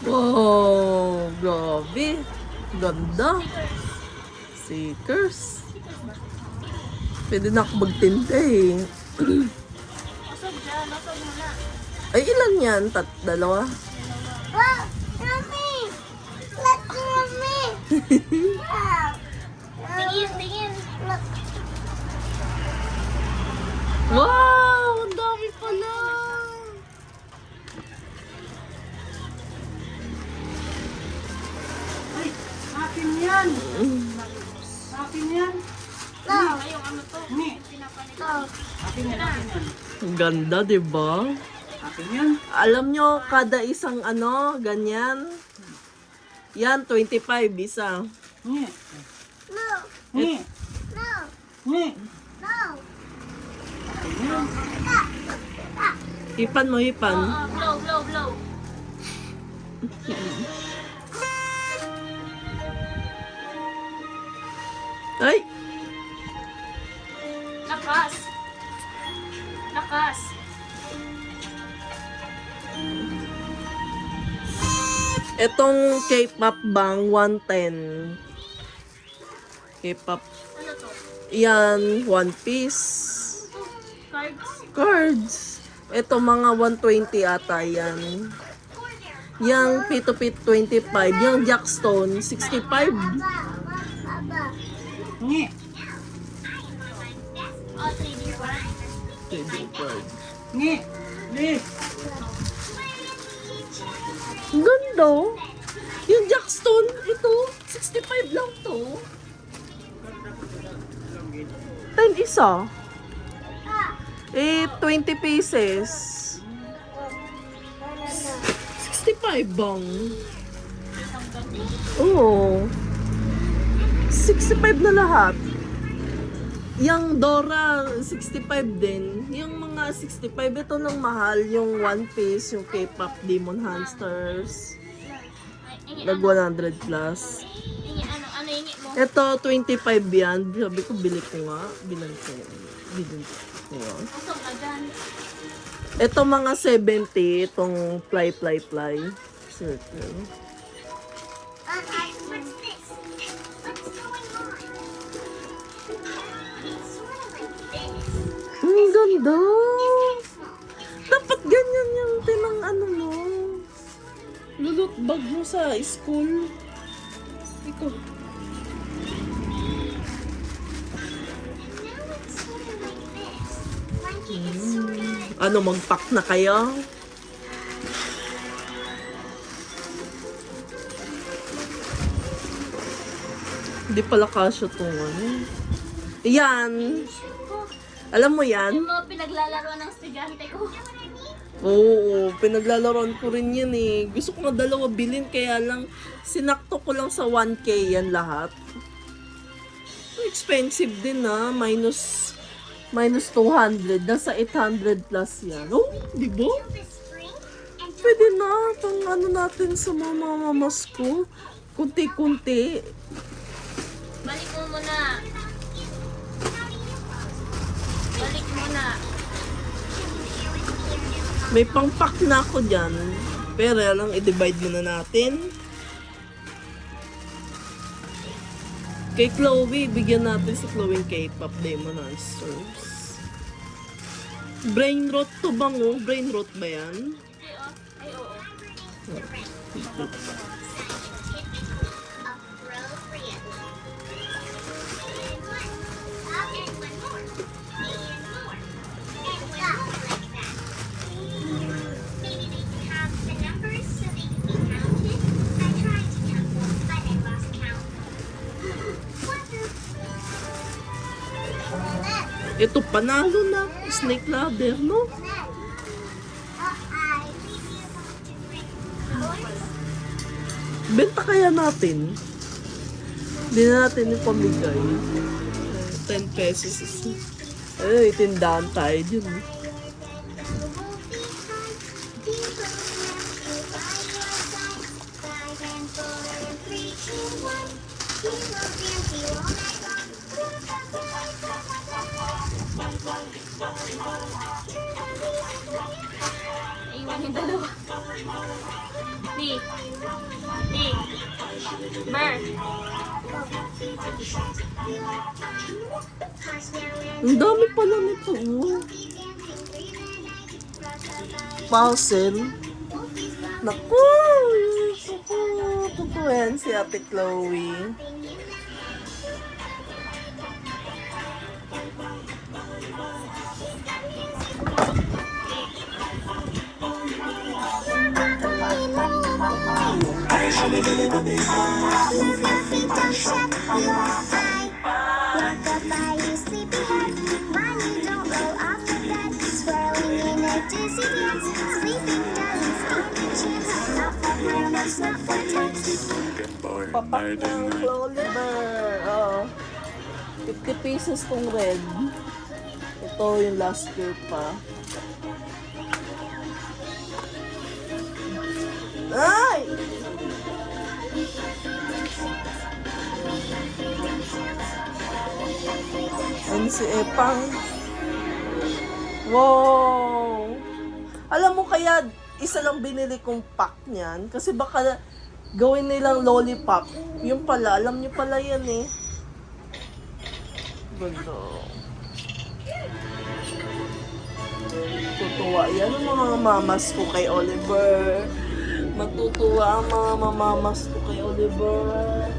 Wow, grabe. Ganda. Stickers. Pwede na ako magtinda eh. Usog dyan, usog mo na. Ay, ilan yan? Dalawa? Wow, mommy! Look, mommy! Wow. Tingin. Look. Wow! Ang dami pala! Akin yan. Akin yan. No. Ay, yung ano to. Ni. No. Akin yan, akin yan. Ang ganda, diba? Akin yan. Alam nyo, kada isang ganyan. Yan, 25 isa. Ni. No. Ni. No. Ni. No. Akin yan. Hipan mo, hipan. Blow. Ay! Lakas. Etong K-pop bang 110. K-pop. Ano to? Yan, one piece. Cards. Cards. Ito mga 120 ata yan. Yang P2P 25. Yang Jackstone 65. Baba. Ni. Oh, 3D card. Ni. Ni. Ang ganda. Oh. Yung Jackstone, ito, 65 lang to. 10 isa. Eh, 20 pieces. 65 bang? Oo. 65 na lahat. Yung Dora, 65 din. Yung mga 65, ito nang mahal. Yung One Piece, yung K-pop Demon Hamsters. Nag 100 plus. Ano ingi mo? Ito, 25 yan. Sabi ko, bili ko nga. Bilan ko. Bilhin ko. Usog na dyan. Ito mga 70, itong fly. Circle. What's this? What's going on? It's sort of like this. Ang ganda! Dapat ganyan yung tinang mo. Lulot bag mo sa school. Ikaw. Now it's sort of like this. Like it's sort of... Ano, mag-pack na kayo? Hindi pala kasya to. Yan. Alam mo yan? Yung mga pinaglalaro ng estudyante ko. Oo, pinaglalaroan ko rin yan eh. Gusto ko nga dalawa bilhin, kaya lang sinakto ko lang sa 1K yan lahat. Expensive din na, minus 200, nasa 800 plus yan. Oh, di ba? Pwede na, pang ano natin sa mga mamas ko. Kunti-kunti. Balik mo muna. Balik muna. May pang-pack na ako dyan. Pero lang, i-divide muna natin. Kay Chloe, bigyan natin si Chloe ng K-pop Demon Hunters. Brain rot to bang oh? Brain rot ba yan? Ay, oo. Ito, panalo na. Snake ladder, no? Benta kaya natin? Hindi na natin ipamigay. 10 pesos. Ay, tindahan tayo dun. Iwan yung dalawa. Di. Di. Ber. Ang dami pala nito. Puzzle. Naku! Totoo yan si Ate Chloe. Papak ng Oliver. Oh. 50 pesos tong red. Ito yung last year pa. Ay! Ano si Epang? Wow! Alam mo kaya isa lang binili kong pack niyan kasi baka gawin nilang lollipop. Yung pala, alam niyo pala yan eh. Ganda. Tutuwa yan ang mga mamas ko kay Oliver. Matutuwa ang mga mamamas ko kay Oliver.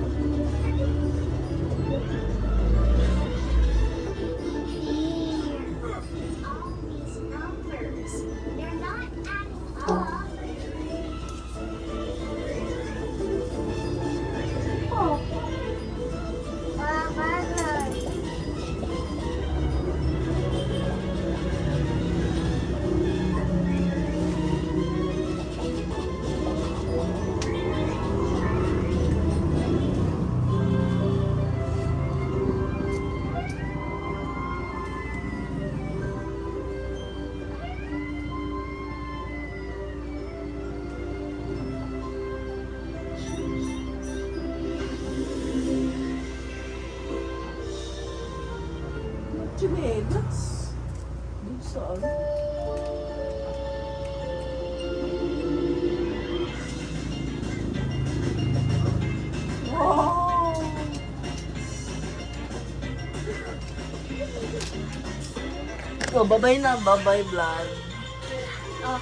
Chinelas. Doon saan? Wow! Oh, bye-bye na. Bye-bye, vlog. Oh.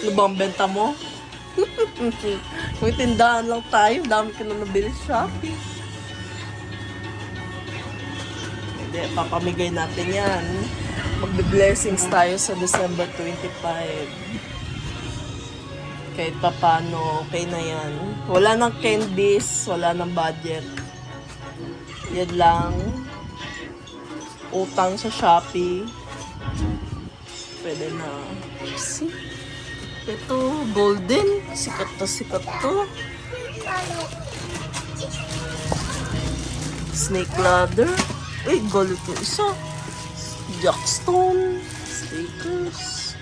Ano ba ang benta mo? May tindahan lang tayo. Dami ko na nabili sa Shopee. Hindi, papamigay natin yan. Magbe-blessings tayo sa December 25. Kahit papano, okay na yan. Wala nang candies, wala nang budget. Yan lang. Utang sa Shopee. Pwede na. See? Ito, golden. Sikat to, sikat to. Snake ladder. Uy, gold to isa. Jackstone. Stickers.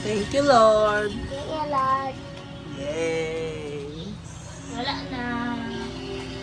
Thank you, Lord. Thank you, Lord. Yay.